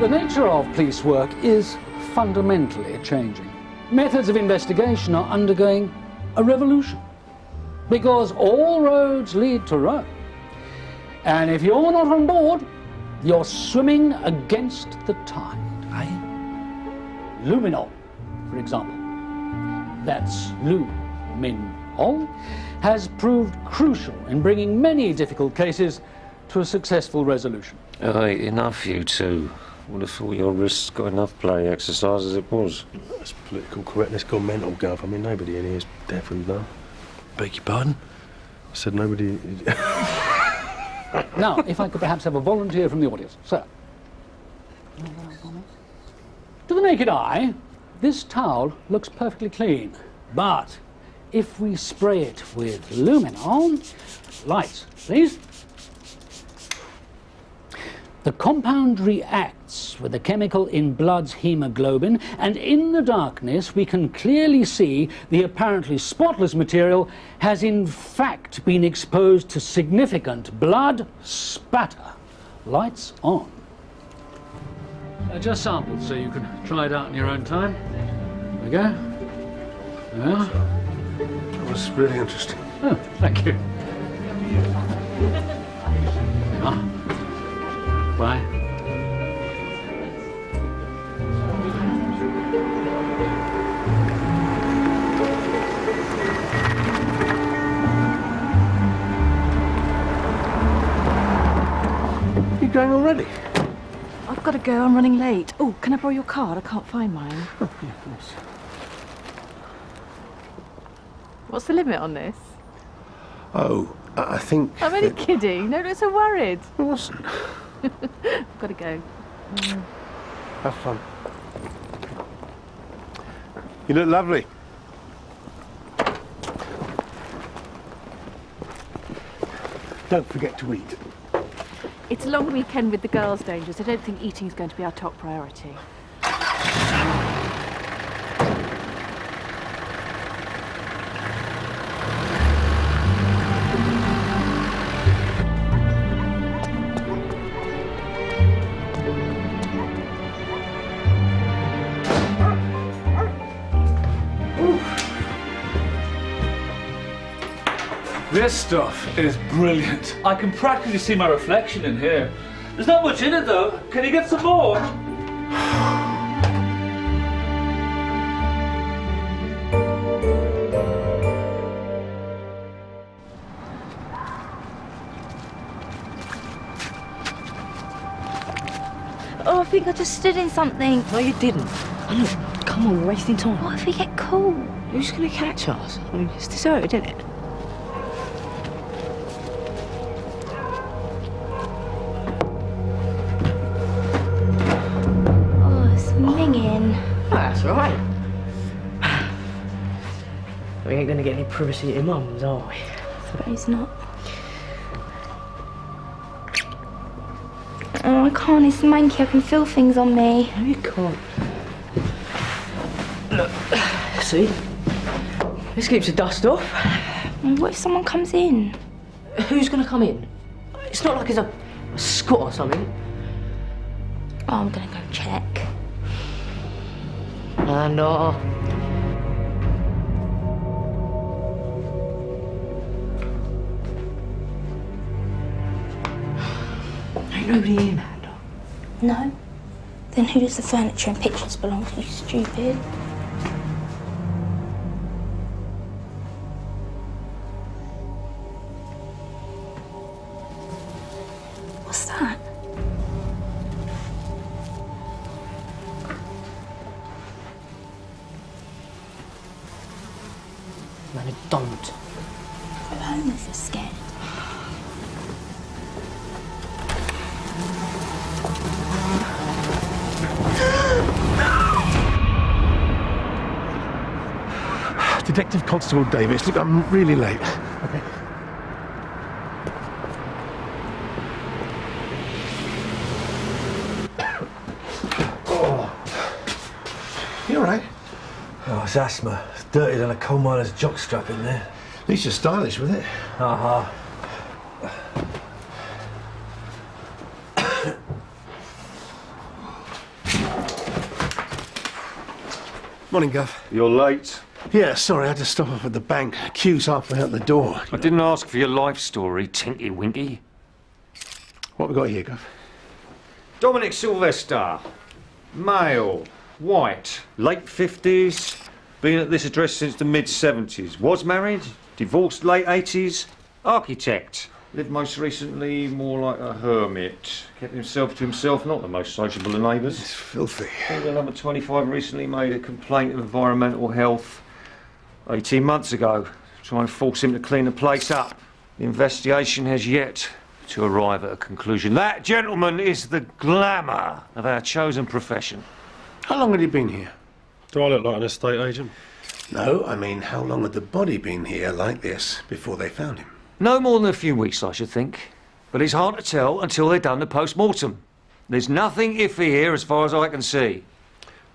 The nature of police work is fundamentally changing. Methods of investigation are undergoing a revolution because all roads lead to Rome. And if you're not on board, you're swimming against the tide. Luminol, for example, that's luminol, has proved crucial in bringing many difficult cases to a successful resolution. Enough, you two. Would have thought your wrists got enough play exercise as it was. That's political correctness gone mental, Gov. I mean, nobody in here is deaf and dumb. Beg your pardon? I said nobody... Now, if I could perhaps have a volunteer from the audience. Sir. To the naked eye, this towel looks perfectly clean. But if we spray it with luminol... Lights, please. The compound reacts with the chemical in blood's hemoglobin, and in the darkness we can clearly see the apparently spotless material has in fact been exposed to significant blood spatter. Lights on. Just sampled so you can try it out in your own time. There we go. Yeah. That was really interesting. Oh, thank you. Ah. Bye. You going already? I've got to go, I'm running late. Oh, can I borrow your card? I can't find mine. Oh, yeah, of course. What's the limit on this? Oh, I think... I'm only kidding. No, don't so worried. I wasn't. I've got to go. Have fun. You look lovely. Don't forget to eat. It's a long weekend with the girls, Dangerous. I don't think eating is going to be our top priority. This stuff is brilliant. I can practically see my reflection in here. There's not much in it though. Can you get some more? Oh, I think I just stood in something. No, you didn't. Oh, look, come on, we're wasting time. What if we get caught? Who's going to catch us? I mean, it's deserted, isn't it? Oh, it's minging. Oh, that's all right. We ain't going to get any privacy at your mum's, are we? Suppose not. Oh, I can't. It's manky. I can feel things on me. No, you can't. Look, see? This keeps the dust off. What if someone comes in? Who's going to come in? It's not like it's a squat or something. Oh, I'm going to go check. And, ain't nobody in, Amanda. No? Then who does the furniture and pictures belong to, you stupid? What's that? Amanda, don't. Go home if you're scared. Detective Constable Davis, look, I'm really late. Okay. You all right? Oh, it's asthma. It's dirtier than a coal miner's jockstrap in there. At least you're stylish with it. Uh-huh. Morning, Gov. You're late. Yeah, sorry, I had to stop off at the bank. Queue's halfway out the door. I didn't ask for your life story, Tinky Winky. What have we got here, Gov? Dominic Sylvester. Male. White. Late 50s. Been at this address since the mid-70s. Was married. Divorced late 80s. Architect. Lived most recently more like a hermit. Kept himself to himself, not the most sociable of neighbours. It's filthy. Single number 25 recently made a complaint of environmental health 18 months ago. Try and force him to clean the place up. The investigation has yet to arrive at a conclusion. That, gentlemen, is the glamour of our chosen profession. How long had he been here? Do I look like an estate agent? No, I mean, how long had the body been here like this before they found him? No more than a few weeks, I should think. But it's hard to tell until they've done the post-mortem. There's nothing iffy here as far as I can see.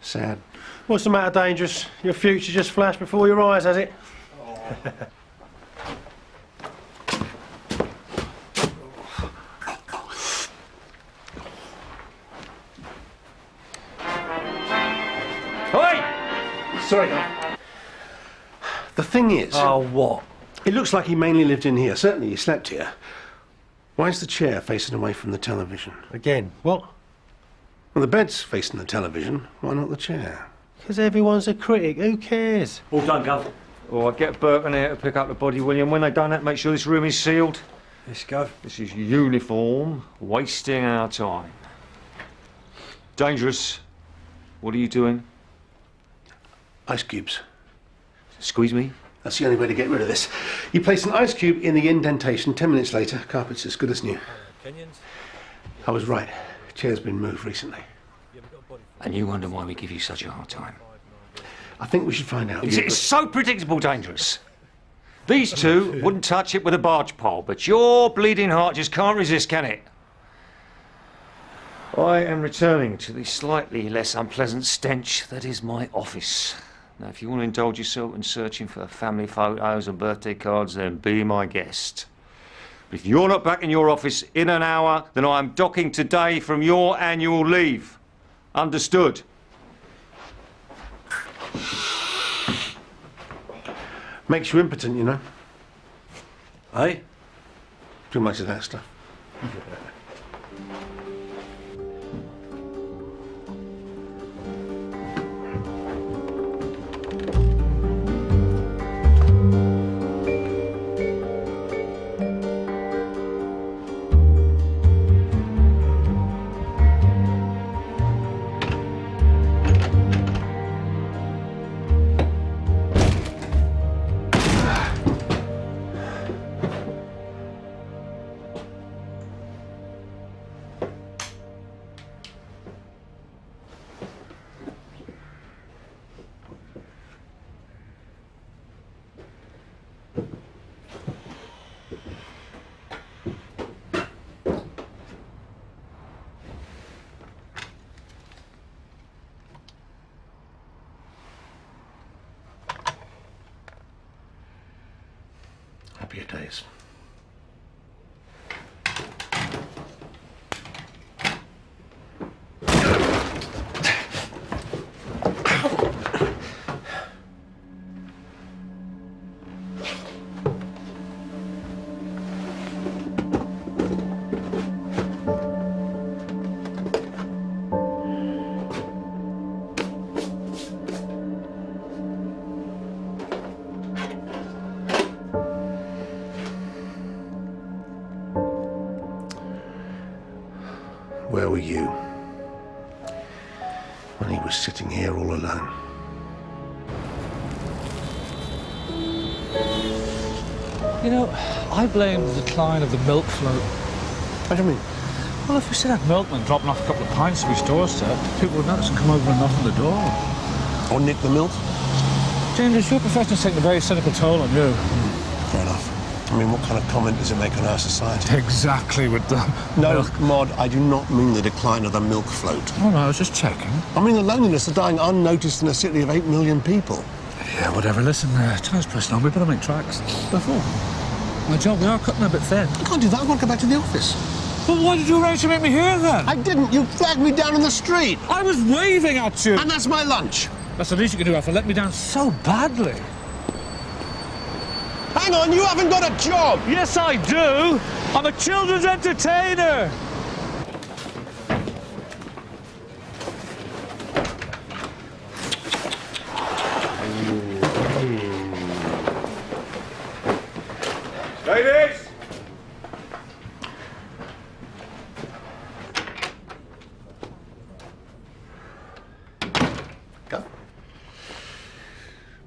Sad. What's the matter, Dangerous? Your future just flashed before your eyes, has it? Hey! Sorry, Gov. The thing is... Oh, what? It looks like he mainly lived in here. Certainly he slept here. Why is the chair facing away from the television? Again, what? Well, the bed's facing the television. Why not the chair? Because everyone's a critic. Who cares? All done, Gov. All right, get Burke in here to pick up the body, William. When they've done that, make sure this room is sealed. Yes, Gov. This is uniform, wasting our time. Dangerous. What are you doing? Ice cubes. Squeeze me? That's the only way to get rid of this. You place an ice cube in the indentation. 10 minutes later, carpet's as good as new. I was right. Chair's been moved recently. And you wonder why we give you such a hard time. I think we should find out. It's so predictable, Dangerous. These two wouldn't touch it with a barge pole, but your bleeding heart just can't resist, can it? I am returning to the slightly less unpleasant stench that is my office. Now, if you want to indulge yourself in searching for family photos and birthday cards, then be my guest. But if you're not back in your office in an hour, then I am docking today from your annual leave. Understood? Makes you impotent, you know. Hey? Too much of that stuff. Happier days. Where were you when he was sitting here all alone? You know, I blame the decline of the milk float. What do you mean? Well, if we still had milkmen dropping off a couple of pints to his doorstep, people would notice and come over and knock on the door. Or nick the milk? James, your profession's taking a very cynical toll on you. Fair enough. I mean, what kind of comment does it make on our society? Exactly with the No, milk. Maud, I do not mean the decline of the milk float. Oh, no, I was just checking. I mean the loneliness of dying unnoticed in a city of 8 million people. Yeah, whatever. Listen, time's pressing on. We better make tracks. Before? My job, we are cutting a bit thin. I can't do that. I want to go back to the office. Well, why did you arrange to meet me here, then? I didn't. You flagged me down in the street. I was waving at you. And that's my lunch. That's the least you can do after letting me down so badly. Hang on, you haven't got a job! Yes, I do. I'm a children's entertainer. Ladies! Go.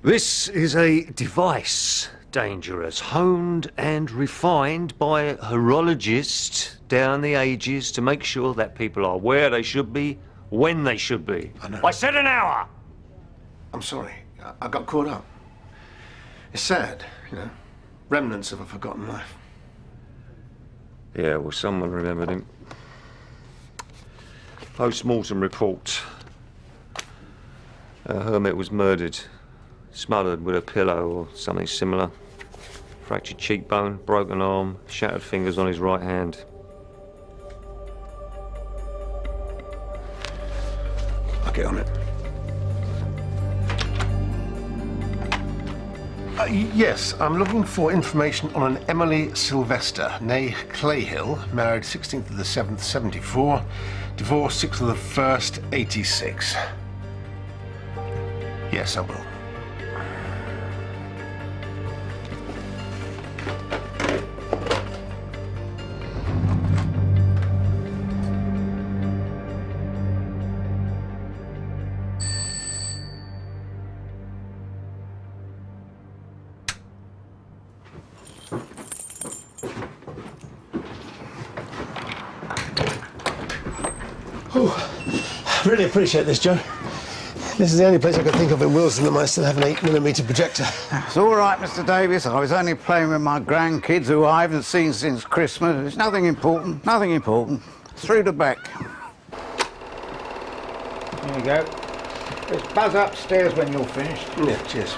This is a device, Dangerous, honed and refined by a horologist down the ages to make sure that people are where they should be, when they should be. I know. I said an hour! I'm sorry. I got caught up. It's sad, you know. Remnants of a forgotten life. Yeah, well, someone remembered him. Post-mortem report. A hermit was murdered, smothered with a pillow or something similar. Fractured cheekbone, broken arm, shattered fingers on his right hand. I'll get on it. Yes, I'm looking for information on an Emily Sylvester, née Clayhill, married 16th of the 7th, 74, divorced 6th of the 1st, 86. Yes, I will. Really appreciate this, Joe. This is the only place I could think of in Wilson that might still have an 8mm projector. It's all right, Mr. Davis. I was only playing with my grandkids who I haven't seen since Christmas. It's nothing important, nothing important. Through the back. There you go. Just buzz upstairs when you're finished. Yeah, cheers.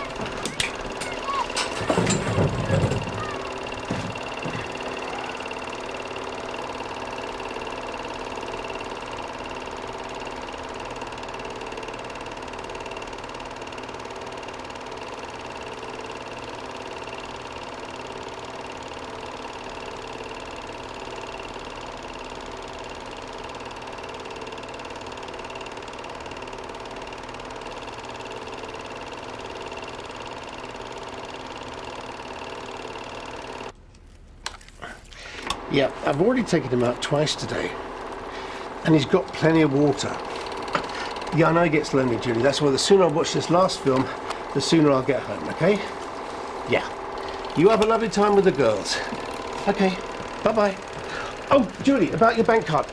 Yeah, I've already taken him out twice today. And he's got plenty of water. Yeah, I know he gets lonely, Julie. That's why the sooner I watch this last film, the sooner I'll get home, okay? Yeah. You have a lovely time with the girls. Okay, bye-bye. Oh, Julie, about your bank card.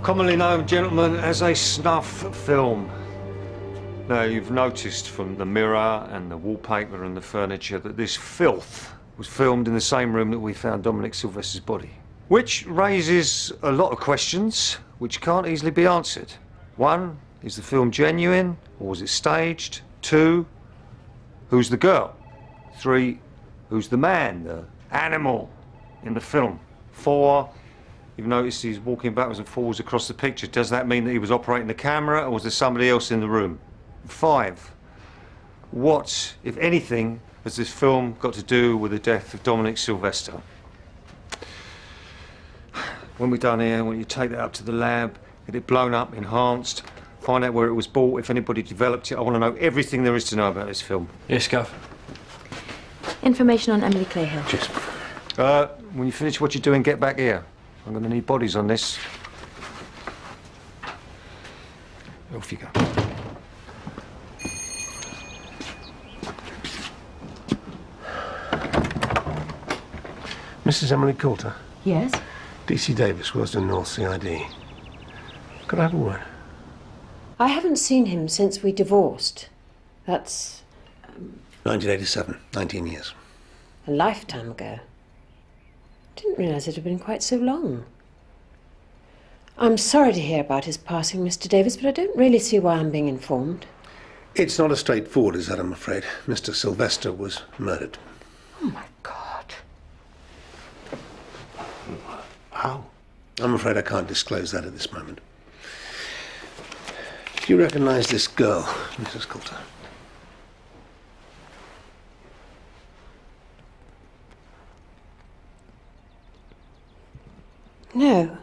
Commonly known, gentlemen, as a snuff film. Now, you've noticed from the mirror and the wallpaper and the furniture that this filth was filmed in the same room that we found Dominic Sylvester's body. Which raises a lot of questions which can't easily be answered. One, is the film genuine or was it staged? Two, who's the girl? Three, who's the man, the animal in the film? Four, you've noticed he's walking backwards and forwards across the picture. Does that mean that he was operating the camera or was there somebody else in the room? Five, what, if anything, has this film got to do with the death of Dominic Sylvester? When we're done here, I want you to take that up to the lab, get it blown up, enhanced, find out where it was bought, if anybody developed it. I want to know everything there is to know about this film. Yes, Gav. Information on Emily Clayhill. Cheers. When you finish what you're doing, get back here. I'm going to need bodies on this. Off you go. Mrs. Emily Coulter. Yes? DC Davis, Willesden North CID. Could I have a word? I haven't seen him since we divorced. That's 1987, 19 years. a lifetime ago. Didn't realise it had been quite so long. I'm sorry to hear about his passing, Mr. Davis, but I don't really see why I'm being informed. It's not as straightforward as that, I'm afraid. Mr. Sylvester was murdered. Oh, my God. How? I'm afraid I can't disclose that at this moment. Do you recognise this girl, Mrs. Coulter? No.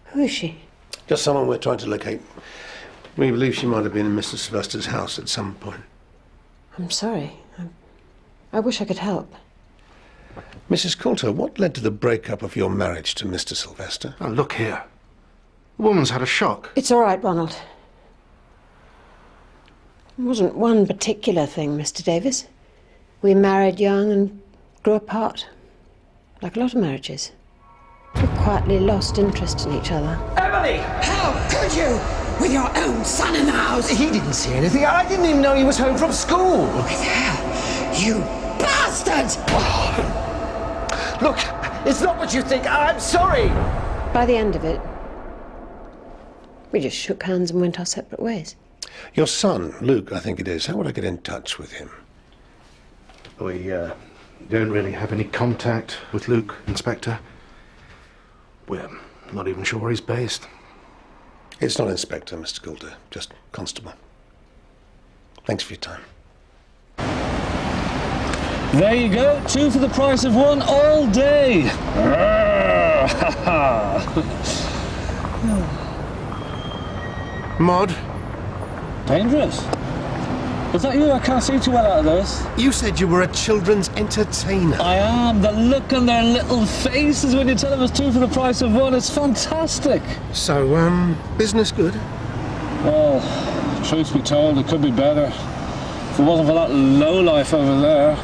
Who is she? Just someone we're trying to locate. We believe she might have been in Mr. Sylvester's house at some point. I'm sorry. I wish I could help. Mrs. Coulter, what led to the breakup of your marriage to Mr. Sylvester? Oh, look here. The woman's had a shock. It's all right, Ronald. It wasn't one particular thing, Mr. Davis. We married young and grew apart, like a lot of marriages. We quietly lost interest in each other. Emily! How could you? With your own son in the house! He didn't see anything. I didn't even know he was home from school. With her? You bastard! Look, it's not what you think. I'm sorry. By the end of it, we just shook hands and went our separate ways. Your son, Luke, I think it is. How would I get in touch with him? We don't really have any contact with Luke, Inspector. We're not even sure where he's based. It's not Inspector, Mr. Coulter, just Constable. Thanks for your time. There you go, 2 for the price of 1 all day. Maud? Dangerous. Is that you? I can't see too well out of this. You said you were a children's entertainer. I am. The look on their little faces when you tell them it's 2 for the price of 1, it's fantastic. So, business good? Well, truth be told, it could be better. If it wasn't for that lowlife over there.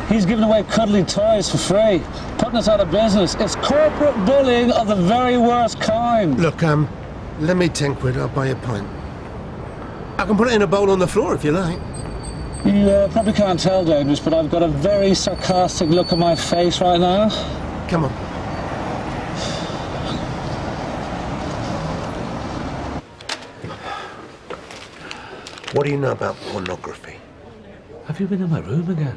He's giving away cuddly toys for free, putting us out of business. It's corporate bullying of the very worst kind. Look, let me 10 quid, I'll buy you a pint. I can put it in a bowl on the floor if you like. You probably can't tell, Davis, but I've got a very sarcastic look on my face right now. Come on. What do you know about pornography? Have you been in my room again?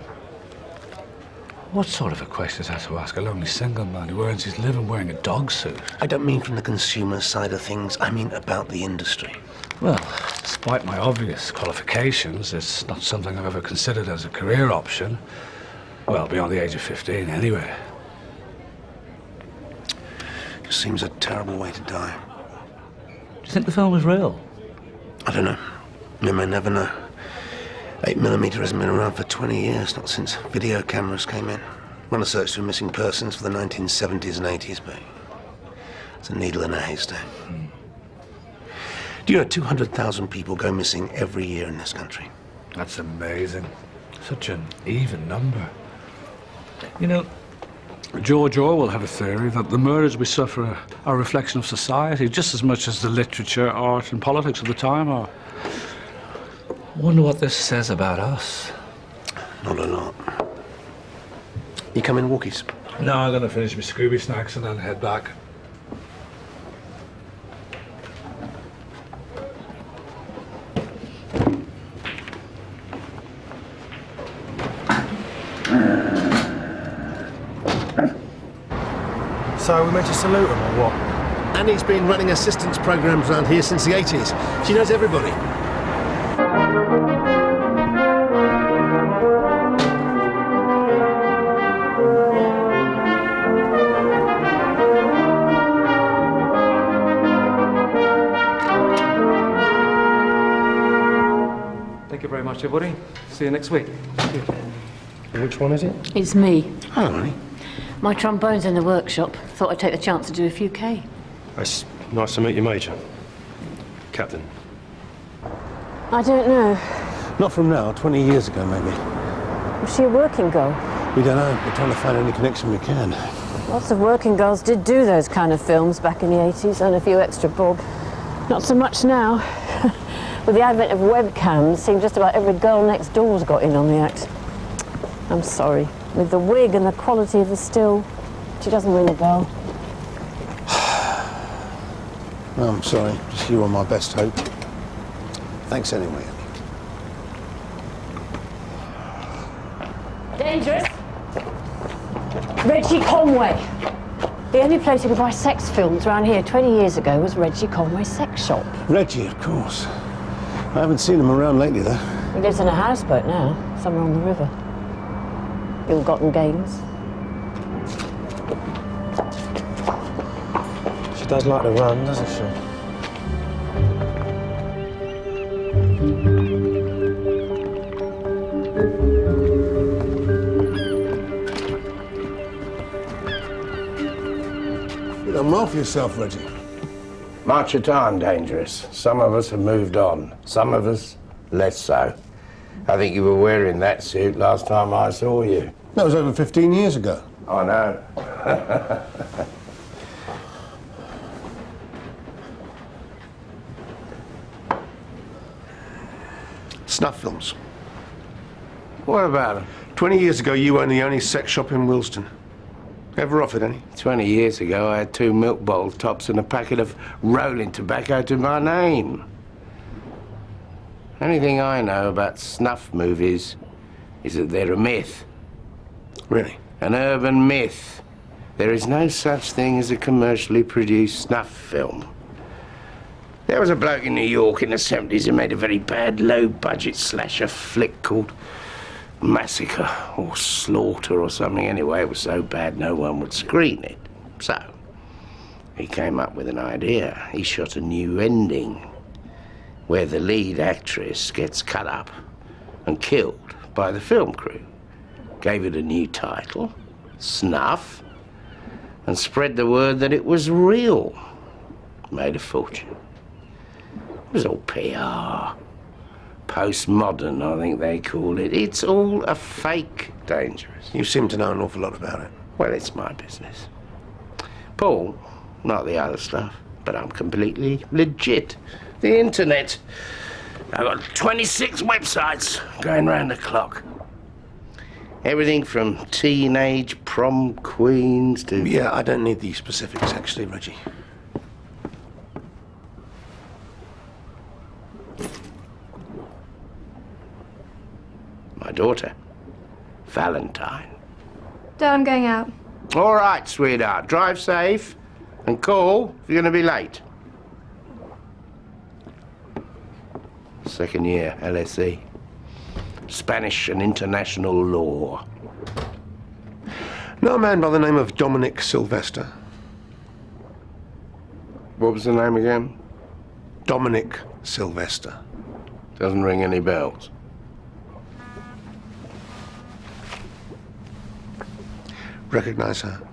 What sort of a question is that to ask a lonely single man who earns his living wearing a dog suit? I don't mean from the consumer side of things, I mean about the industry. Well, despite my obvious qualifications, it's not something I've ever considered as a career option. Well, beyond the age of 15, anyway. It seems a terrible way to die. Do you think the film was real? I don't know. You may never know. 8mm hasn't been around for 20 years, not since video cameras came in. Run a search for missing persons for the 1970s and 80s, but it's a needle in a haystack. Do you know 200,000 people go missing every year in this country? That's amazing. Such an even number. You know, George Orwell had a theory that the murders we suffer are a reflection of society just as much as the literature, art and politics of the time are. I wonder what this says about us. Not a lot. You come in walkies? No, I'm going to finish my Scooby snacks and then head back. So we're meant to salute him or what? Annie's been running assistance programs around here since the 80s. She knows everybody. Thank you very much, everybody. See you next week. Which one is it? It's me. Hello, Annie. My trombone's in the workshop. Thought I'd take the chance to do a few K. It's nice to meet you, Major. Captain. I don't know. Not from now, 20 years ago, maybe. Was she a working girl? We don't know. We're trying to find any connection we can. Lots of working girls did do those kind of films back in the 80s, and a few extra bob. Not so much now. With the advent of webcams, it seems just about every girl next door's got in on the act. I'm sorry. With the wig and the quality of the still, she doesn't ring a bell. No, I'm sorry. Just you are my best hope. Thanks anyway. Dangerous. Reggie Conway. The only place you could buy sex films around here 20 years ago was Reggie Conway's sex shop. Reggie, of course. I haven't seen him around lately, though. He lives in a houseboat now, somewhere on the river. Ill-gotten gains. She does like to run, doesn't she? You done well for yourself, Reggie. March your time, Dangerous. Some of us have moved on. Some of us, less so. I think you were wearing that suit last time I saw you. That was over 15 years ago. I know. Snuff films. What about them? 20 years ago, you owned the only sex shop in Wilston. Ever offered any? 20 years ago, I had 2 milk bottle tops and a packet of rolling tobacco to my name. Anything I know about snuff movies is that they're a myth. Really? An urban myth. There is no such thing as a commercially produced snuff film. There was a bloke in New York in the 70s who made a very bad low-budget slasher flick called Massacre or Slaughter or something. Anyway, it was so bad no one would screen it. So, he came up with an idea. He shot a new ending where the lead actress gets cut up and killed by the film crew. Gave it a new title, Snuff, and spread the word that it was real. Made a fortune. It was all PR. Postmodern, I think they call it. It's all a fake, Dangerous. You seem to know an awful lot about it. Well, it's my business. Paul, not the other stuff, but I'm completely legit. The internet. I've got 26 websites going round the clock. Everything from teenage prom queens to... Yeah, I don't need the specifics, actually, Reggie. My daughter, Valentine. Dad, I'm going out. All right, sweetheart. Drive safe and call if you're going to be late. Second year, LSE. Spanish and international law. Know a man by the name of Dominic Sylvester? What was the name again? Dominic Sylvester. Doesn't ring any bells. Recognize her?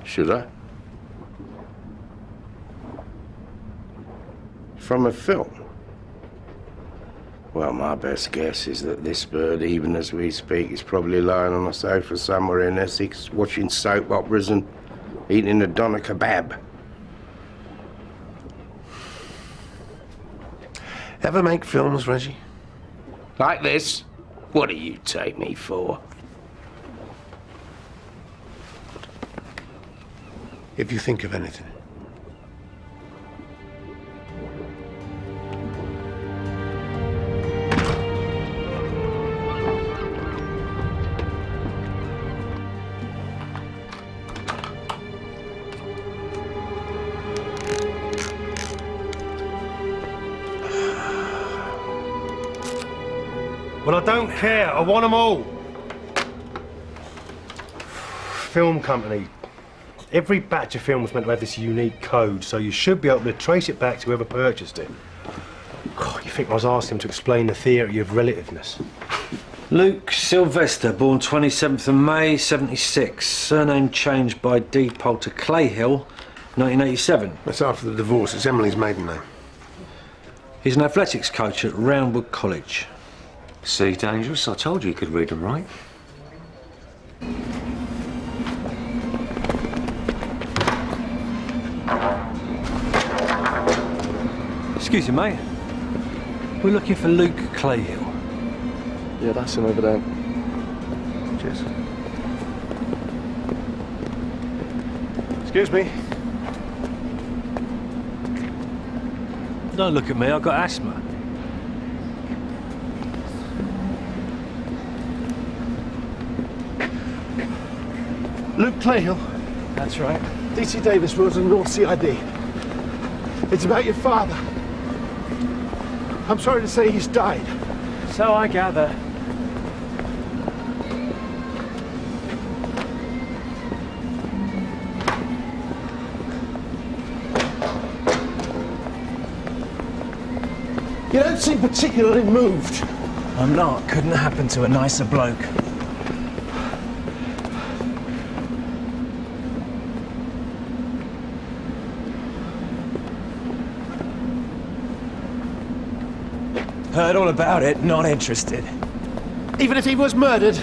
Should I? From a film. Well, my best guess is that this bird, even as we speak, is probably lying on a sofa somewhere in Essex, watching soap operas and eating a doner kebab. Ever make films, Reggie? Like this? What do you take me for? If you think of anything. Well, I don't care. I want them all. Film company. Every batch of film was meant to have this unique code, so you should be able to trace it back to whoever purchased it. God, you think I was asking him to explain the theory of relativeness? Luke Sylvester, born 27th of May, 76. Surname changed by default to Clayhill, 1987. That's after the divorce. It's Emily's maiden name. He's an athletics coach at Roundwood College. See, Dangerous? I told you you could read and write. Excuse me, mate. We're looking for Luke Clayhill. Yeah, that's him over there. Cheers. Excuse me. Don't look at me, I've got asthma. Luke Clayhill. That's right. DC Davis, Road and North CID. It's about your father. I'm sorry to say he's died. So I gather. You don't seem particularly moved. I'm not. Couldn't happen to a nicer bloke. Heard all about it, not interested. Even if he was murdered?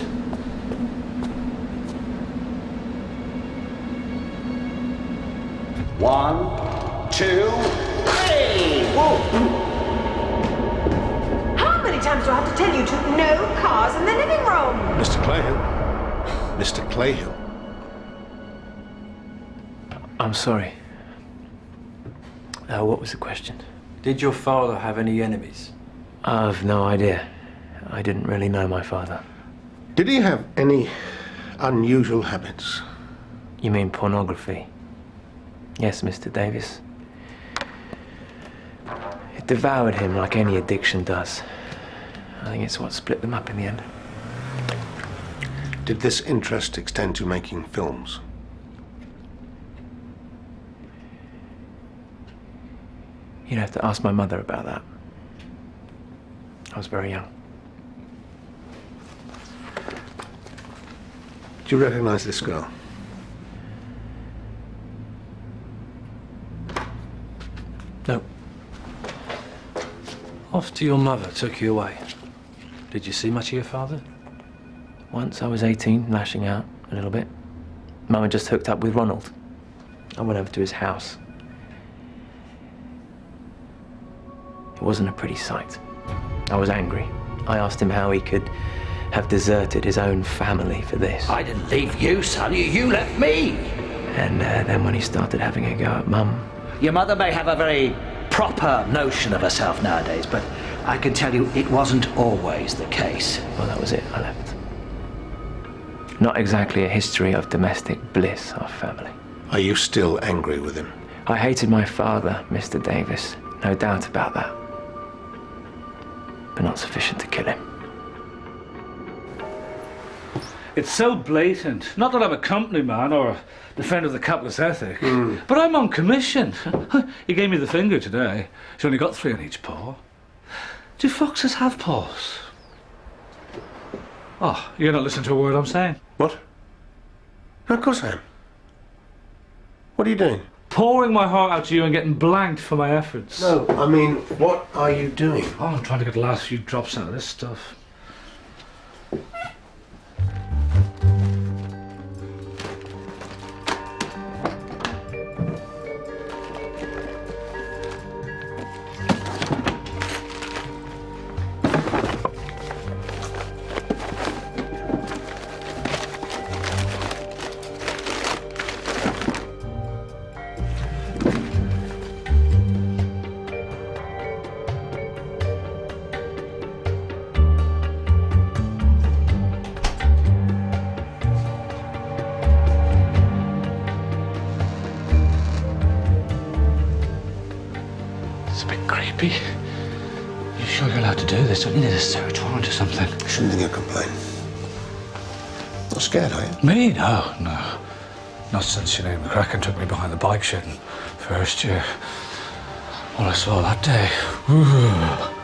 One, two, three! Whoa. How many times do I have to tell you to no cars in the living room? Mr. Clayhill. Mr. Clayhill. I'm sorry. What was the question? Did your father have any enemies? I've no idea. I didn't really know my father. Did he have any unusual habits? You mean pornography? Yes, Mr. Davis. It devoured him like any addiction does. I think it's what split them up in the end. Did this interest extend to making films? You'd have to ask my mother about that. I was very young. Do you recognize this girl? No. After your mother took you away, did you see much of your father? Once I was 18, lashing out a little bit. Mum had just hooked up with Ronald. I went over to his house. It wasn't a pretty sight. I was angry. I asked him how he could have deserted his own family for this. I didn't leave you, son. You left me. And then when he started having a go at Mum... Your mother may have a very proper notion of herself nowadays, but I can tell you it wasn't always the case. Well, that was it. I left. Not exactly a history of domestic bliss, our family. Are you still angry with him? I hated my father, Mr. Davis. No doubt about that. But not sufficient to kill him. It's so blatant. Not that I'm a company man or a defender of the capitalist ethic, but I'm on commission. He gave me the finger today. He's only got 3 on each paw. Do foxes have paws? Oh, you're not listening to a word I'm saying. What? No, of course I am. What are you doing? pouring my heart out to you and getting blanked for my efforts. No, I mean, what are you doing? Oh, I'm trying to get the last few drops out of this stuff. It's a bit creepy. You sure you're allowed to do this? Don't you need a search warrant or something? Shouldn't think you'll complain. Not scared, are you? Me? No, no. Not since your name McCracken took me behind the bike shed in first year. What I saw that day. Ooh.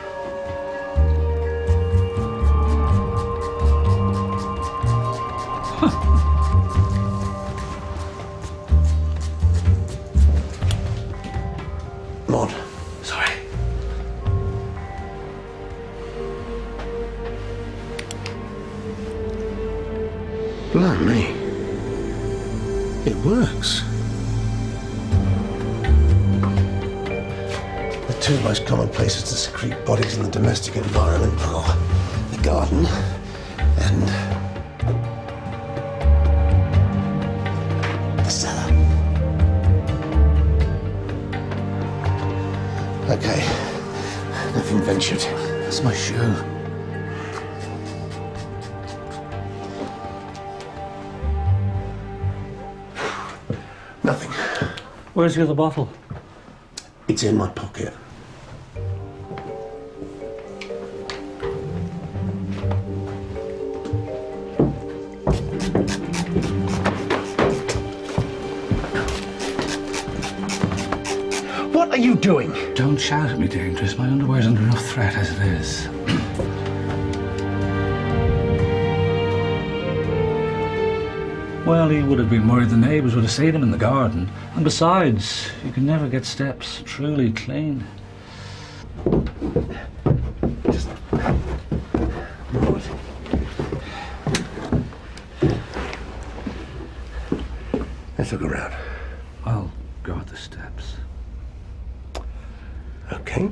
Maud. Sorry. Blimey. It works. The two most common places to secrete bodies in the domestic environment are the garden and the cellar. Okay, nothing ventured. That's my shoe. Nothing. Where's the other bottle? It's in my pocket. What are you doing? Don't shout at me, Dangerous. My underwear's under enough threat as it is. Well, he would have been worried the neighbours would have seen him in the garden. And besides, you can never get steps truly clean. Just... Maud. Let's look around. I'll guard the steps. Okay.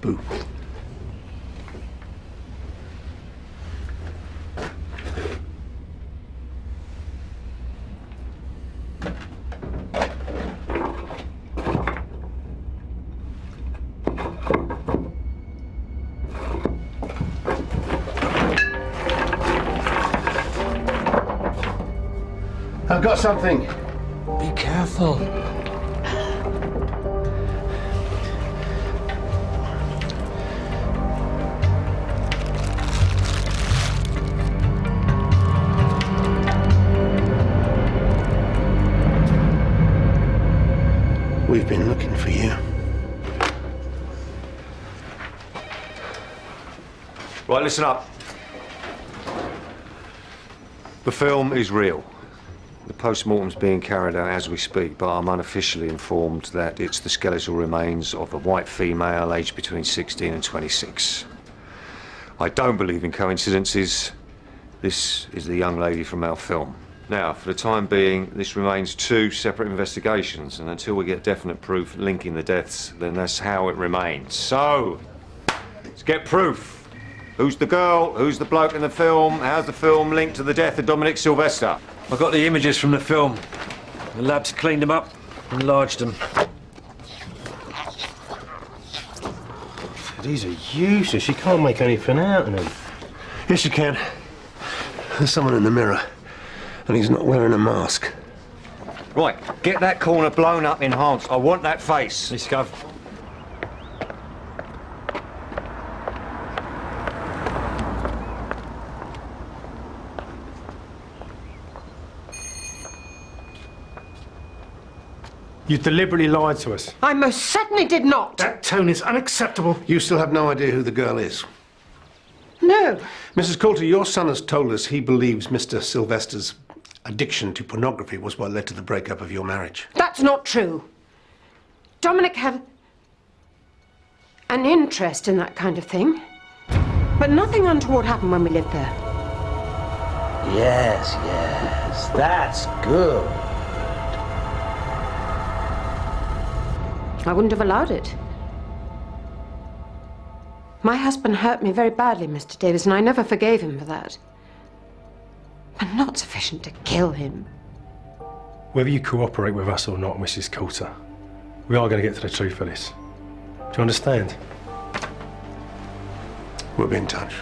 Boo. I've got something. Be careful. We've been looking for you. Right, listen up. The film is real. The post-mortem's being carried out as we speak, but I'm unofficially informed that it's the skeletal remains of a white female aged between 16 and 26. I don't believe in coincidences. This is the young lady from our film. Now, for the time being, this remains two separate investigations, and until we get definite proof linking the deaths, then that's how it remains. So, let's get proof. Who's the girl? Who's the bloke in the film? How's the film linked to the death of Dominic Sylvester? I got the images from the film. The lab's cleaned them up, enlarged them. These are useless. You can't make anything out of them. Yes, you can. There's someone in the mirror, and he's not wearing a mask. Right, get that corner blown up, enhanced. I want that face. Let's go. You deliberately lied to us. I most certainly did not. That tone is unacceptable. You still have no idea who the girl is. No. Mrs. Coulter, your son has told us he believes Mr. Sylvester's addiction to pornography was what led to the breakup of your marriage. That's not true. Dominic had an interest in that kind of thing. But nothing untoward happened when we lived there. Yes, that's good. I wouldn't have allowed it. My husband hurt me very badly, Mr. Davis, and I never forgave him for that. But not sufficient to kill him. Whether you cooperate with us or not, Mrs. Coulter, we are going to get to the truth of this. Do you understand? We'll be in touch.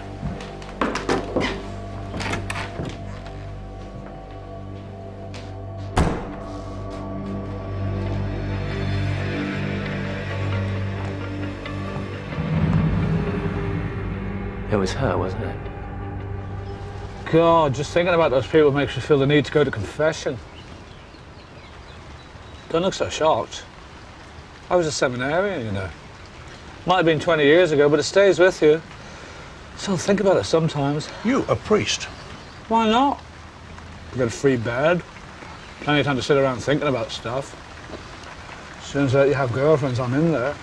It was her, wasn't it? God, just thinking about those people makes you feel the need to go to confession. Don't look so shocked. I was a seminarian, you know. Might have been 20 years ago, but it stays with you. So think about it sometimes. You, a priest? Why not? You get a free bed, plenty of time to sit around thinking about stuff. As soon as you have girlfriends, I'm in there.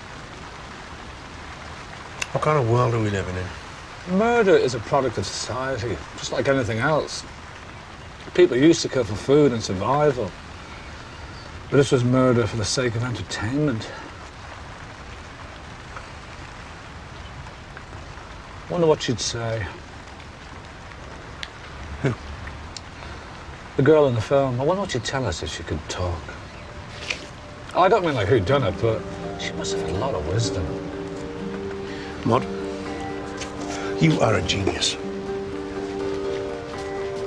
What kind of world are we living in? Murder is a product of society, just like anything else. People used to kill for food and survival. But this was murder for the sake of entertainment. Wonder what she'd say. Who? The girl in the film. I wonder what she'd tell us if she could talk. I don't mean like who'd done it, but she must have a lot of wisdom. Maud, you are a genius.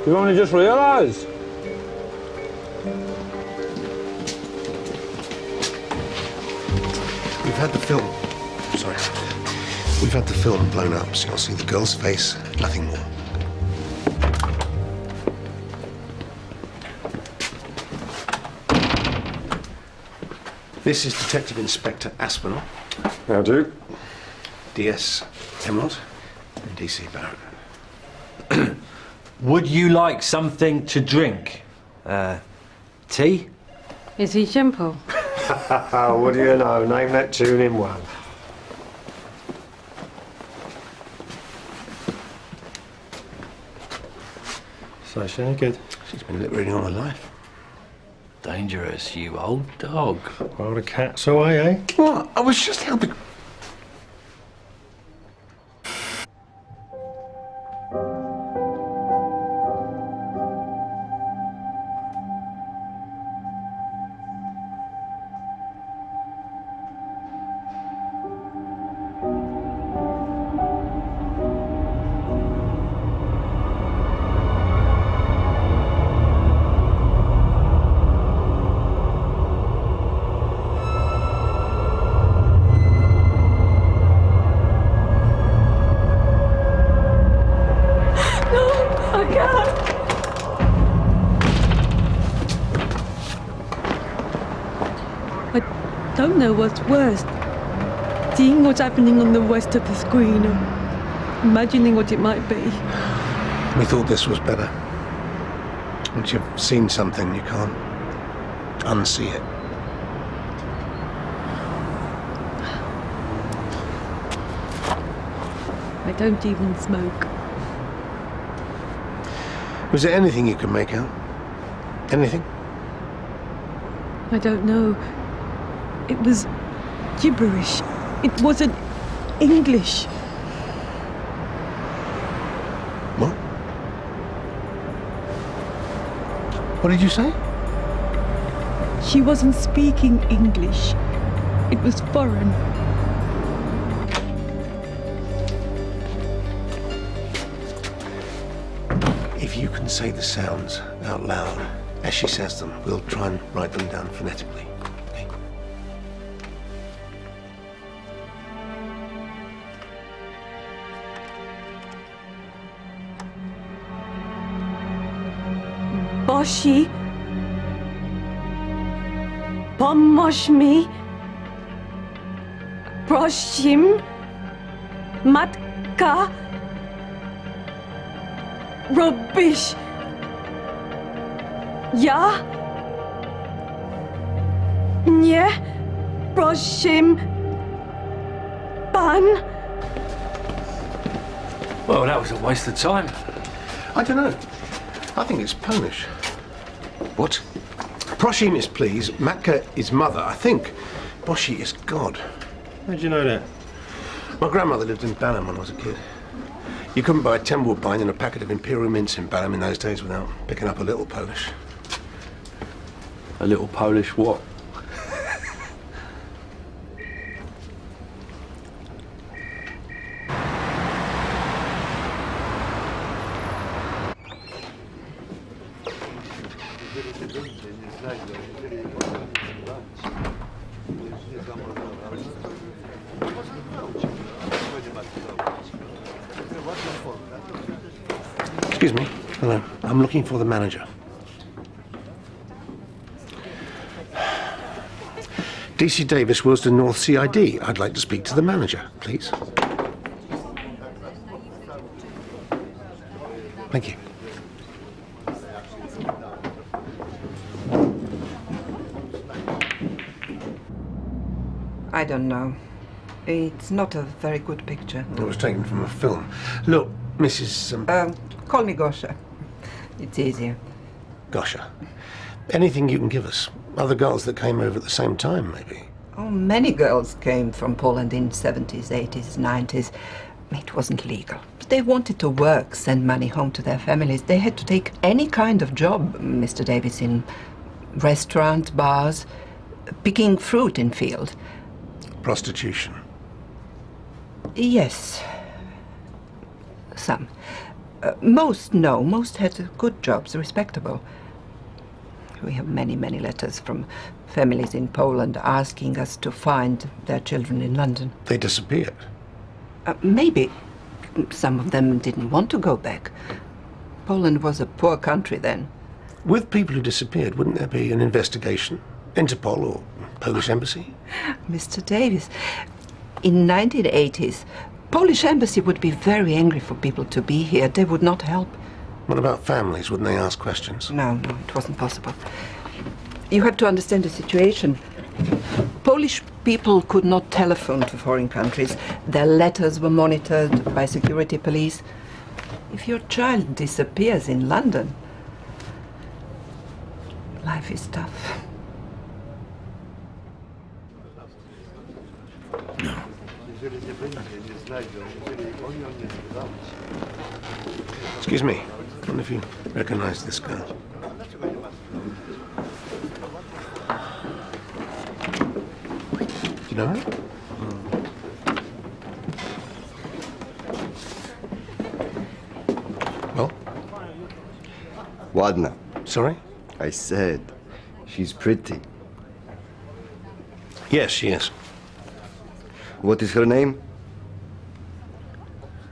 You only just realised. We've had the film. Sorry. We've had the film blown up, so you'll see the girl's face, nothing more. This is Detective Inspector Aspinall. How do? DS Emerald and DC Barrett. Would you like something to drink? Tea? Is he simple? What do you know? Name that tune in one. So she ain't good. She's been lip reading all her life. Dangerous, you old dog. Well, the cat's away, eh? What? I was just helping. I don't know what's worse. Seeing what's happening on the rest of the screen or imagining what it might be. We thought this was better. Once you've seen something, you can't unsee it. I don't even smoke. Was there anything you could make out? Anything? I don't know. It was gibberish. It wasn't English. What? What did you say? She wasn't speaking English. It was foreign. If you can say the sounds out loud as she says them, we'll try and write them down phonetically. Okay? Boshi. Pomoż mi. Prosim. Matka. Rubbish. Ja? Nie. Prosim. Pan. Well, that was a waste of time. I don't know. I think it's Polish. What? Prosim is please, Matka is mother. I think Boshi is God. How did you know that? My grandmother lived in Balham when I was a kid. You couldn't buy a 10-wood and a packet of imperial mints in Balham in those days without picking up a little Polish. A little Polish what? Excuse me. Hello. I'm looking for the manager. DC Davis, Willesden North CID. I'd like to speak to the manager, please. Thank you. I don't know. It's not a very good picture. It was taken from a film. Look, Mrs. Call me Gosha. It's easier. Gosha. Anything you can give us? Other girls that came over at the same time, maybe? Oh, many girls came from Poland in 70s, 80s, 90s. It wasn't legal. They wanted to work, send money home to their families. They had to take any kind of job, Mr. Davis, in restaurants, bars, picking fruit in field. Prostitution. Yes. Some. Most, no. Most had good jobs, respectable. We have many, many letters from families in Poland asking us to find their children in London. They disappeared? Maybe. Some of them didn't want to go back. Poland was a poor country then. With people who disappeared, wouldn't there be an investigation? Interpol or Polish embassy? Mr. Davis, in 1980s, Polish embassy would be very angry for people to be here. They would not help. What about families? Wouldn't they ask questions? No, it wasn't possible. You have to understand the situation. Polish people could not telephone to foreign countries. Their letters were monitored by security police. If your child disappears in London, life is tough. No. Excuse me. I wonder if you recognize this girl. Do you know her? Well? Ładna. Sorry? I said, she's pretty. Yes, she is. What is her name?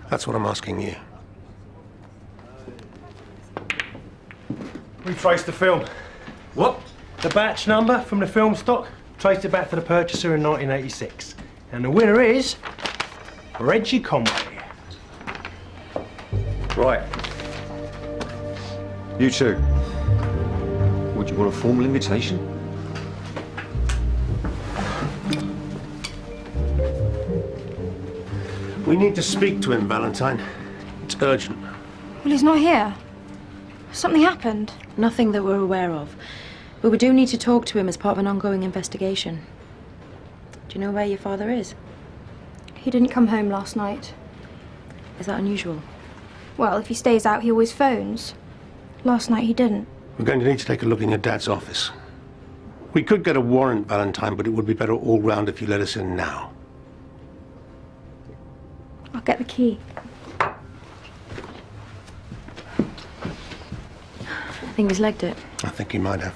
That's what I'm asking you. We traced the film. What? The batch number from the film stock, traced it back to the purchaser in 1986. And the winner is Reggie Conway. Right. You two. Would you want a formal invitation? We need to speak to him, Valentine. It's urgent. Well, he's not here. Something happened. Nothing that we're aware of. But we do need to talk to him as part of an ongoing investigation. Do you know where your father is? He didn't come home last night. Is that unusual? Well, if he stays out, he always phones. Last night he didn't. We're going to need to take a look in your dad's office. We could get a warrant, Valentine, but it would be better all round if you let us in now. I'll get the key. I think he's legged it. I think he might have.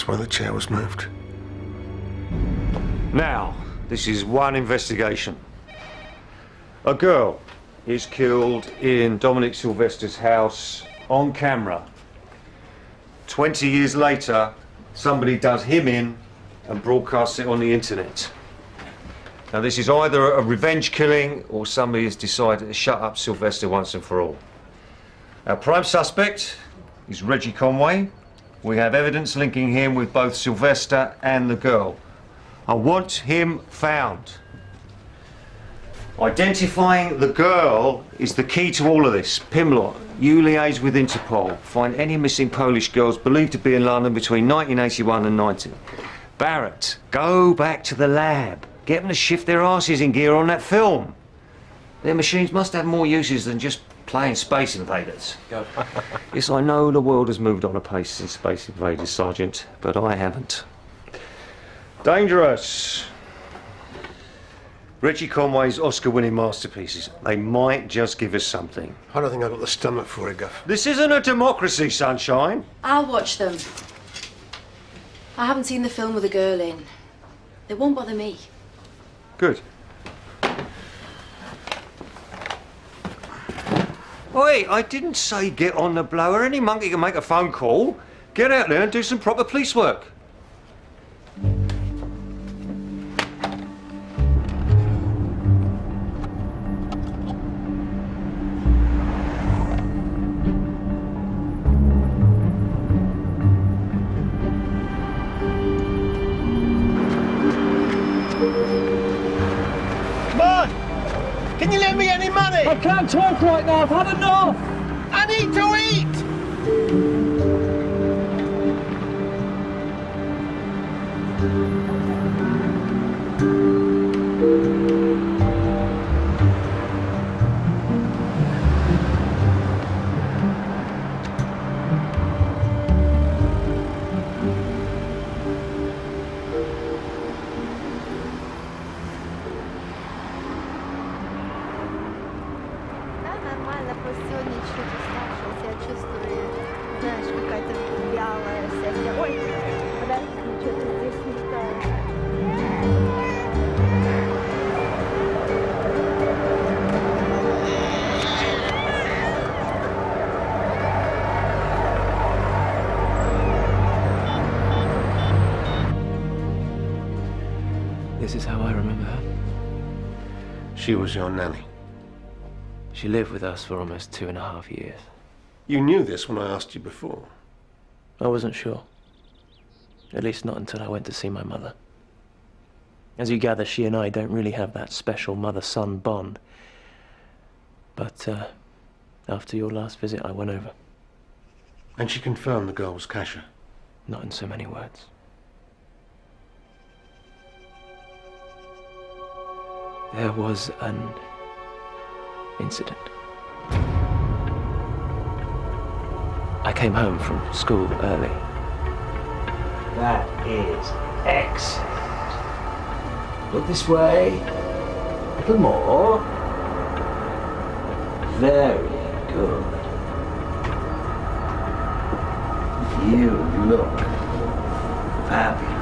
That's why the chair was moved. Now, this is one investigation. A girl is killed in Dominic Sylvester's house on camera. 20 years later, somebody does him in and broadcasts it on the internet. Now, this is either a revenge killing or somebody has decided to shut up Sylvester once and for all. Our prime suspect is Reggie Conway. We have evidence linking him with both Sylvester and the girl. I want him found. Identifying the girl is the key to all of this. Pimlott, you liaise with Interpol. Find any missing Polish girls believed to be in London between 1981 and 90. Barrett, go back to the lab. Get them to shift their asses in gear on that film. Their machines must have more uses than just playing Space Invaders. Go. Yes, I know the world has moved on a pace since Space Invaders, Sergeant, but I haven't. Dangerous. Reggie Conway's Oscar-winning masterpieces. They might just give us something. I don't think I've got the stomach for it, Guff. This isn't a democracy, Sunshine. I'll watch them. I haven't seen the film with a girl in. They won't bother me. Good. Oi, I didn't say get on the blower. Any monkey can make a phone call. Get out there and do some proper police work. Can you lend me any money? I can't talk right now. I've had enough. I need to eat! This is how I remember her. She was your nanny. She lived with us for almost 2.5 years. You knew this when I asked you before. I wasn't sure. At least not until I went to see my mother. As you gather, she and I don't really have that special mother-son bond. But after your last visit, I went over. And she confirmed the girl was Kasia? Not in so many words. There was an incident. I came home from school early. That is excellent. Look this way. A little more. Very good. You look fabulous.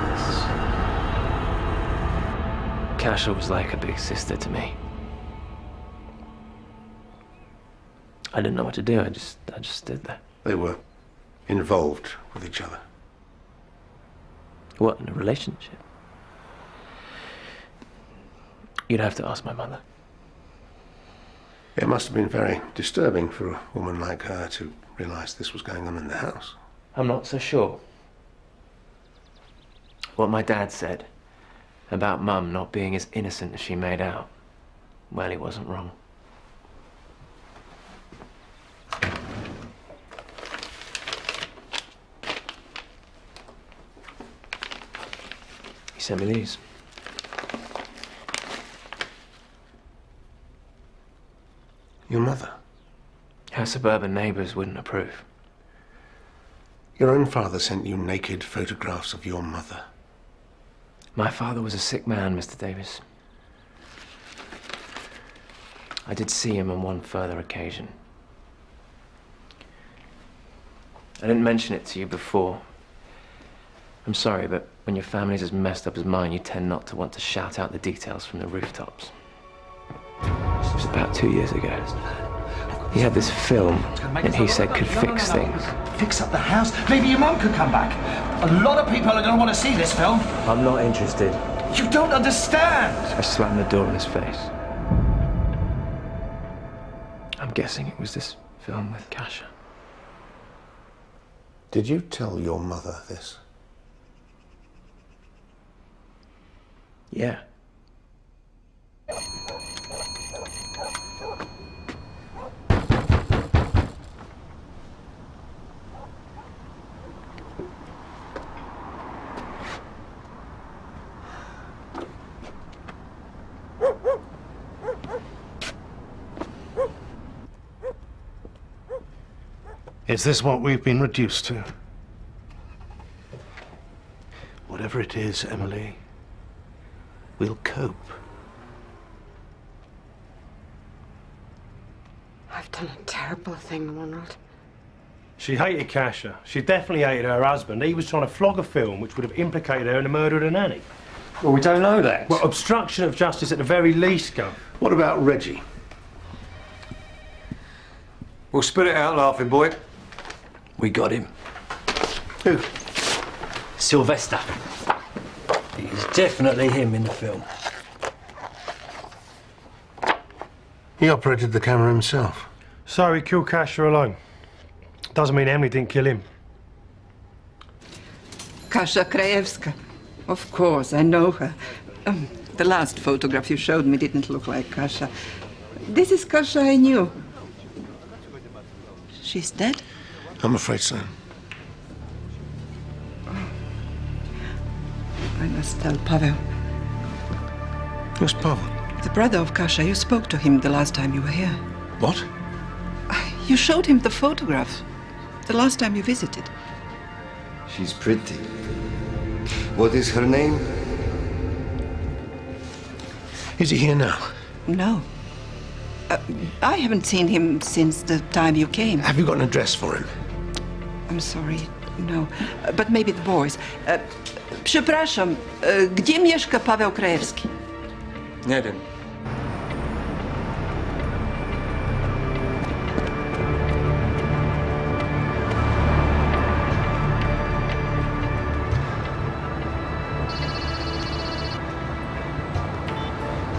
Kasia was like a big sister to me. I didn't know what to do. I just stood there. They were involved with each other. What, in a relationship? You'd have to ask my mother. It must have been very disturbing for a woman like her to realise this was going on in the house. I'm not so sure. What my dad said about Mum not being as innocent as she made out, well, he wasn't wrong. He sent me these. Your mother? Her suburban neighbours wouldn't approve. Your own father sent you naked photographs of your mother. My father was a sick man, Mr. Davis. I did see him on one further occasion. I didn't mention it to you before, I'm sorry, but when your family's as messed up as mine, you tend not to want to shout out the details from the rooftops. It was about 2 years ago. He had this film that he said could fix things. Fix up the house? Maybe your mum could come back. A lot of people are going to want to see this film. I'm not interested. You don't understand. I slammed the door in his face. I'm guessing it was this film with Kasia. Did you tell your mother this? Yeah. Is this what we've been reduced to? Whatever it is, Emily, we'll cope. I've done a terrible thing, Ronald. She hated Kasia. She definitely hated her husband. He was trying to flog a film which would have implicated her in the murder of the nanny. Well, we don't know that. Well, obstruction of justice at the very least, Gov. What about Reggie? We'll spit it out, laughing boy. We got him. Who? Sylvester. It's definitely him in the film. He operated the camera himself. So he killed Kasia alone. Doesn't mean Emily didn't kill him. Kasia Krajewska. Of course, I know her. The last photograph you showed me didn't look like Kasia. This is Kasia I knew. She's dead? I'm afraid so. I must tell Pavel. Who's Pavel? The brother of Kasia. You spoke to him the last time you were here. What? You showed him the photograph the last time you visited. She's pretty. What is her name? Is he here now? No. I haven't seen him since the time you came. Have you got an address for him? I'm sorry, no. But maybe the boys. Przepraszam, gdzie mieszka Paweł Krajewski? Nie wiem.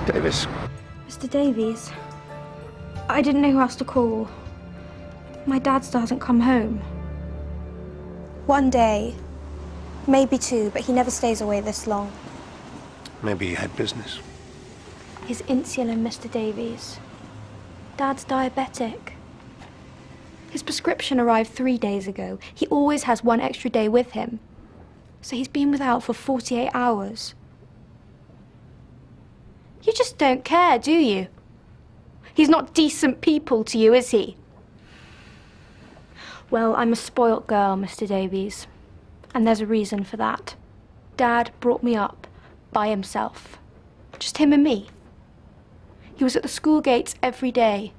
Davis. Mr. Davies, I didn't know who else to call. My dad still hasn't come home. One day, maybe two, but he never stays away this long. Maybe he had business. His insulin, Mr. Davies. Dad's diabetic. His prescription arrived 3 days ago. He always has one extra day with him. So he's been without for 48 hours. You just don't care, do you? He's not decent people to you, is he? Well, I'm a spoilt girl, Mr. Davies. And there's a reason for that. Dad brought me up by himself. Just him and me. He was at the school gates every day.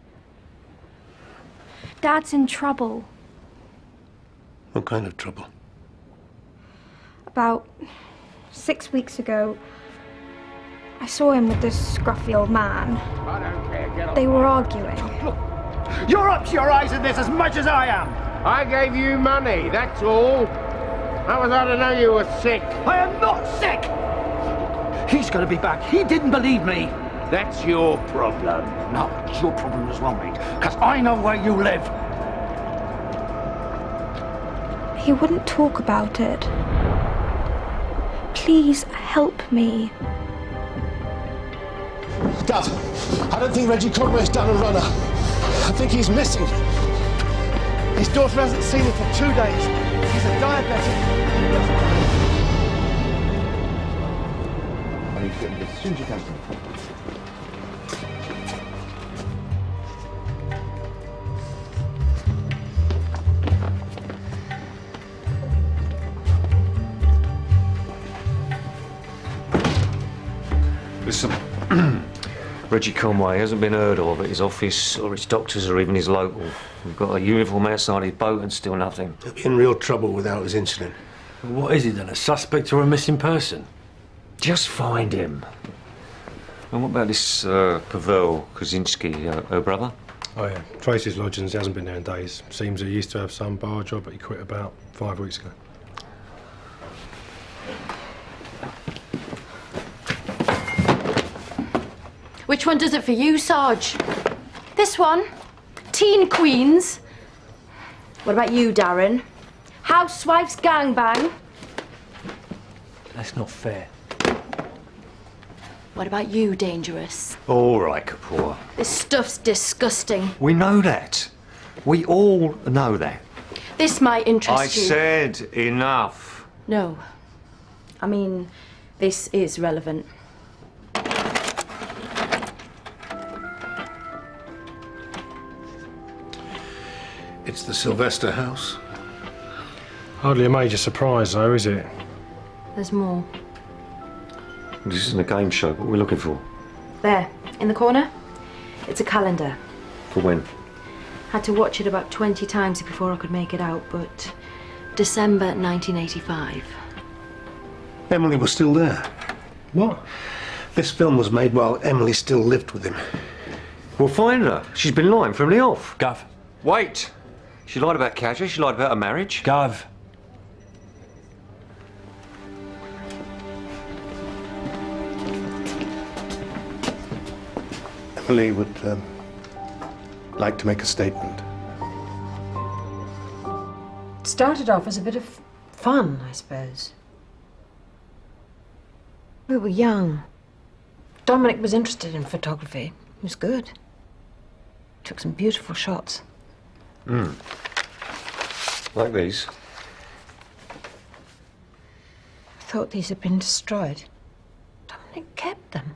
Dad's in trouble. What kind of trouble? About 6 weeks ago, I saw him with this scruffy old man. I don't care, get off. They were arguing. You're up to your eyes in this as much as I am. I gave you money, that's all. How was I to know you were sick? I am not sick! He's going to be back. He didn't believe me. That's your problem. No, it's your problem as well, mate. Because I know where you live. He wouldn't talk about it. Please help me. Dad, I don't think Reggie Conway's done a runner. I think he's missing. His daughter hasn't seen him for 2 days. He's a diabetic. I need to get this as soon as you can. Listen, Reggie Conway hasn't been heard of at his office or his doctors or even his local. We've got a uniform outside his boat and still nothing. He'll be in real trouble without his insulin. What is he then, a suspect or a missing person? Just find him. And what about this Pavel Kaczynski, her brother? Oh yeah, Tracy's lodgings. He hasn't been there in days. Seems he used to have some bar job, but he quit about 5 weeks ago. Which one does it for you, Sarge? This one? Teen Queens? What about you, Darren? Housewife's gangbang? That's not fair. What about you, Dangerous? All right, Kapoor. This stuff's disgusting. We know that. We all know that. This might interest I you. said enough. No. I mean, this is relevant. It's the Sylvester house. Hardly a major surprise, though, is it? There's more. This isn't a game show. What are we looking for? There, in the corner. It's a calendar. For when? Had to watch it about 20 times before I could make it out, but December 1985. Emily was still there. What? This film was made while Emily still lived with him. We'll find her. She's been lying from the off. Gov. Wait. She lied about Kasia. She lied about her marriage. Gov. Emily would like to make a statement. It started off as a bit of fun, I suppose. We were young. Dominic was interested in photography. He was good. Took some beautiful shots. Like these. I thought these had been destroyed. Dominic kept them.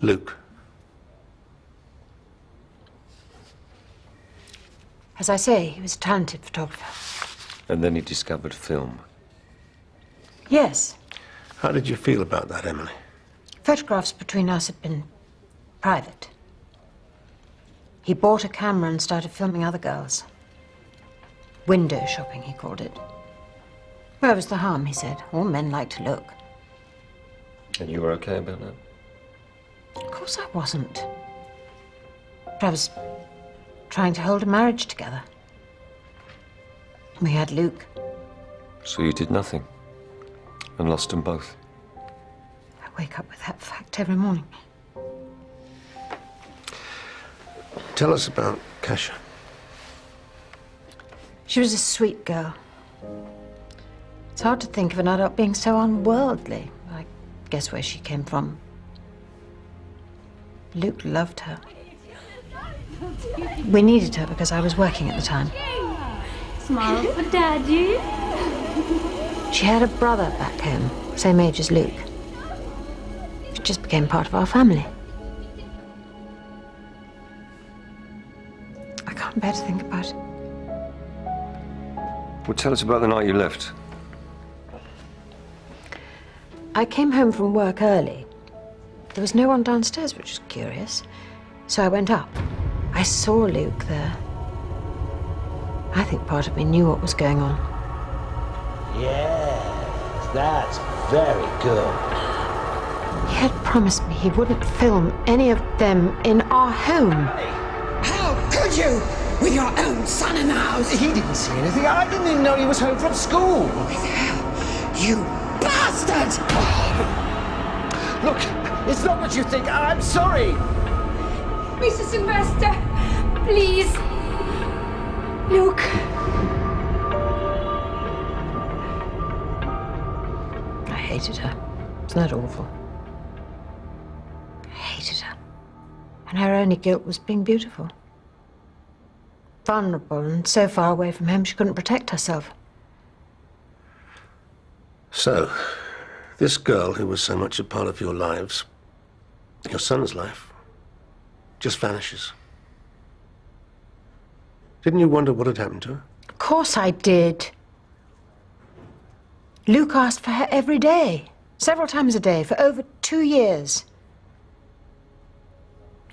Luke. As I say, he was a talented photographer. And then he discovered film. Yes, How did you feel about that, Emily? photographs between us had been private. He bought a camera and started filming other girls. Window shopping, he called it. Where was the harm, he said. All men like to look. And you were okay about that? Of course I wasn't. But I was trying to hold a marriage together. We had Luke. So you did nothing? And lost them both? I wake up with that fact every morning. Tell us about Kasia. She was a sweet girl. It's hard to think of an adult being so unworldly. I guess where she came from. Luke loved her. We needed her because I was working at the time. Smile for Daddy. She had a brother back home, same age as Luke. She just became part of our family. I can't bear to think about it. Well, tell us about the night you left. I came home from work early. There was no one downstairs, which was curious. So I went up. I saw Luke there. I think part of me knew what was going on. Yes, that's very good. He had promised me he wouldn't film any of them in our home. How could you? With your own son in the house. He didn't see anything. I didn't even know he was home from school. You bastard! Look, it's not what you think. I'm sorry. Mr. Sylvester, please. Luke. I hated her. Isn't that awful? I hated her. And her only guilt was being beautiful. Vulnerable and so far away from him she couldn't protect herself. So, this girl who was so much a part of your lives, your son's life, just vanishes. Didn't you wonder what had happened to her? Of course I did. Luke asked for her every day, several times a day, for over 2 years.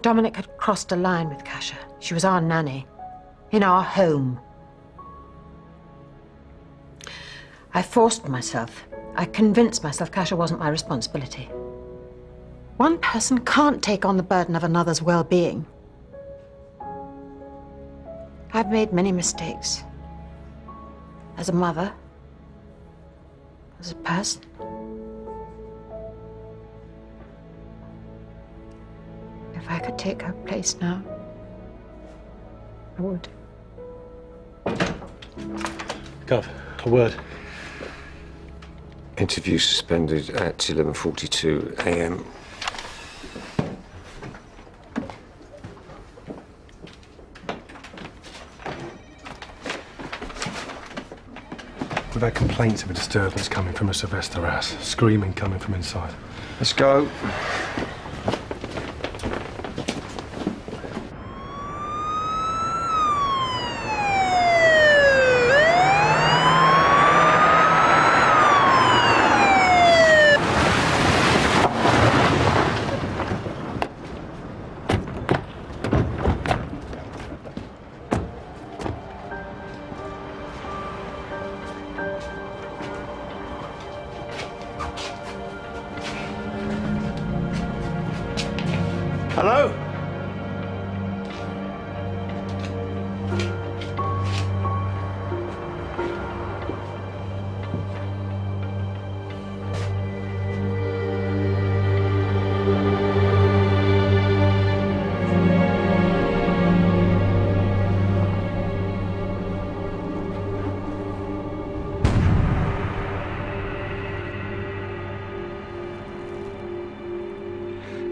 Dominic had crossed a line with Kasia. She was our nanny, in our home. I forced myself. I convinced myself Kasia wasn't my responsibility. One person can't take on the burden of another's well-being. I've made many mistakes. As a mother, as a person. If I could take her place now, I would. Gov, a word. Interview suspended at 11:42 a.m. We've had complaints of a disturbance coming from a Sylvester house. Screaming coming from inside. Let's go. Hello?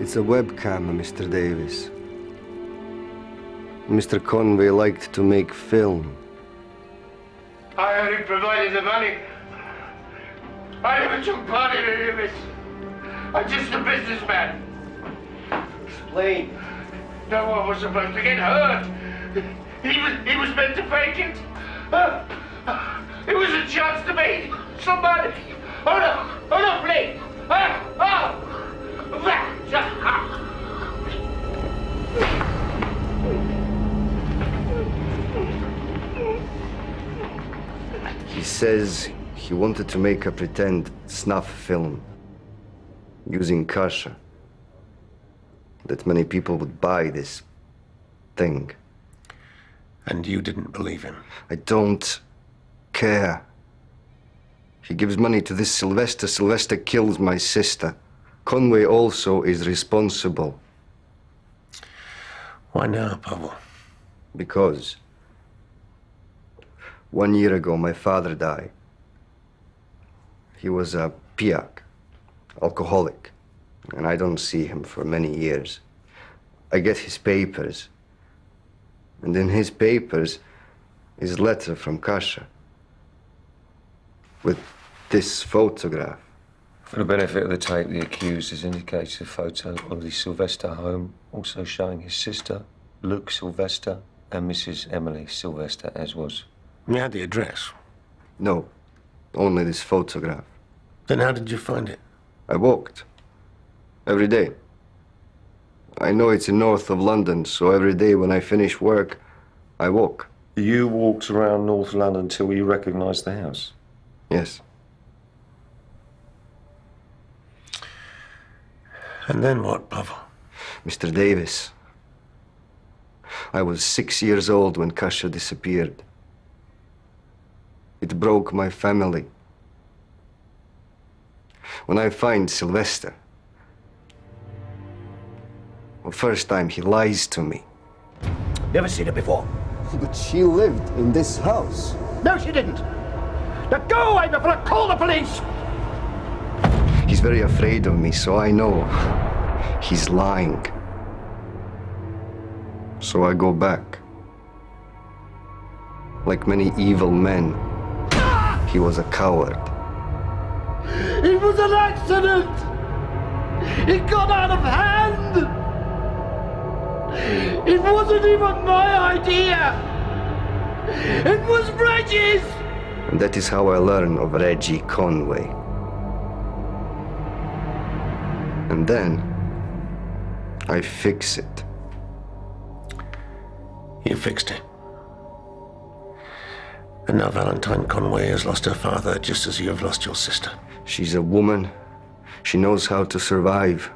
It's a webcam, Mr. Davis. Mr. Conway liked to make film. I only provided the money. I never took part in any of it. I'm just a businessman. Explain. No one was supposed to get hurt. He was meant to fake it. It was a chance to be somebody. Oh no, please. He says he wanted to make a pretend snuff film using Kasia. That many people would buy this thing. And you didn't believe him? I don't care. He gives money to this Sylvester. Sylvester kills my sister. Conway also is responsible. Why now, Pavel? Because 1 year ago, my father died. He was a piak, alcoholic, and I don't see him for many years. I get his papers, and in his papers is a letter from Kasia with this photograph. For the benefit of the tape, the accused has indicated a photo of the Sylvester home, also showing his sister, Luke Sylvester, and Mrs. Emily Sylvester, as was. You had the address? No, only this photograph. Then how did you find it? I walked. Every day. I know it's in north of London, so every day when I finish work, I walk. You walked around North London till you recognised the house? Yes. And then what, Pavel? Mr. Davis, I was 6 years old when Kasia disappeared. It broke my family. When I find Sylvester, the first time he lies to me. Never seen her before. But she lived in this house. No, she didn't. Now go away before I call the police! He's very afraid of me, so I know he's lying. So I go back. Like many evil men, he was a coward. It was an accident! It got out of hand! It wasn't even my idea! It was Reggie's! And that is how I learn of Reggie Conway. And then I fix it. You fixed it. And now Valentine Conway has lost her father just as you have lost your sister. She's a woman. She knows how to survive.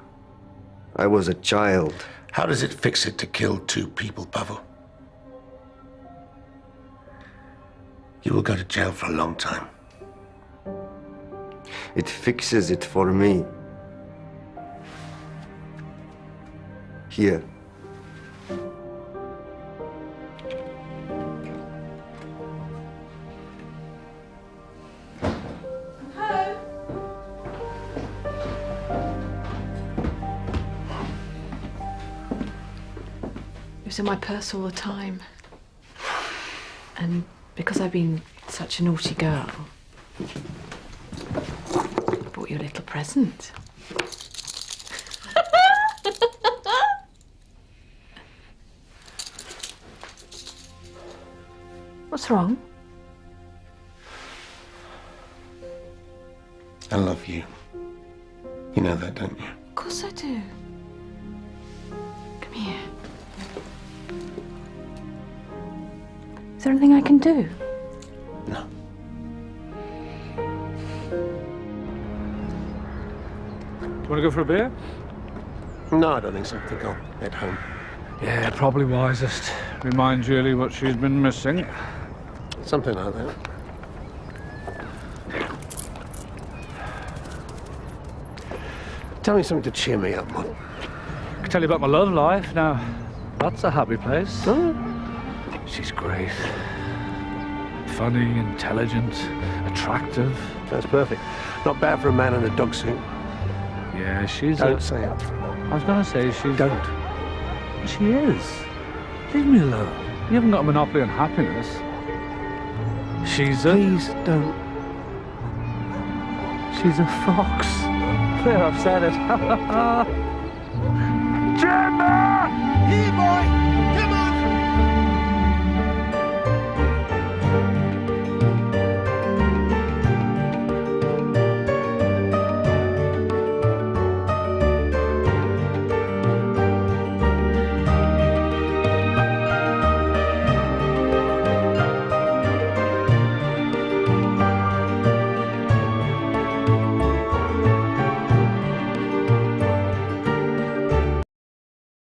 I was a child. How does it fix it to kill 2 people, Pavel? You will go to jail for a long time. It fixes it for me. Here. It was in my purse all the time. And because I've been such a naughty girl, I bought you a little present. What's wrong? I love you. You know that, don't you? Of course I do. Come here. Is there anything I can do? No. Do you want to go for a beer? No, I don't think so. I think I'll head home. Yeah, probably wisest. Remind Julie what she's been missing. Something like that. Tell me something to cheer me up, Mon. I can tell you about my love life. Now, that's a happy place. Oh. She's great. Funny, intelligent, attractive. That's perfect. Not bad for a man in a dog suit. Yeah, she's Don't say it. I was going to say she's... Don't. She is. Leave me alone. You haven't got a monopoly on happiness. She's a... Please don't. She's a fox. There, I've said it. Gemma! Here, boy!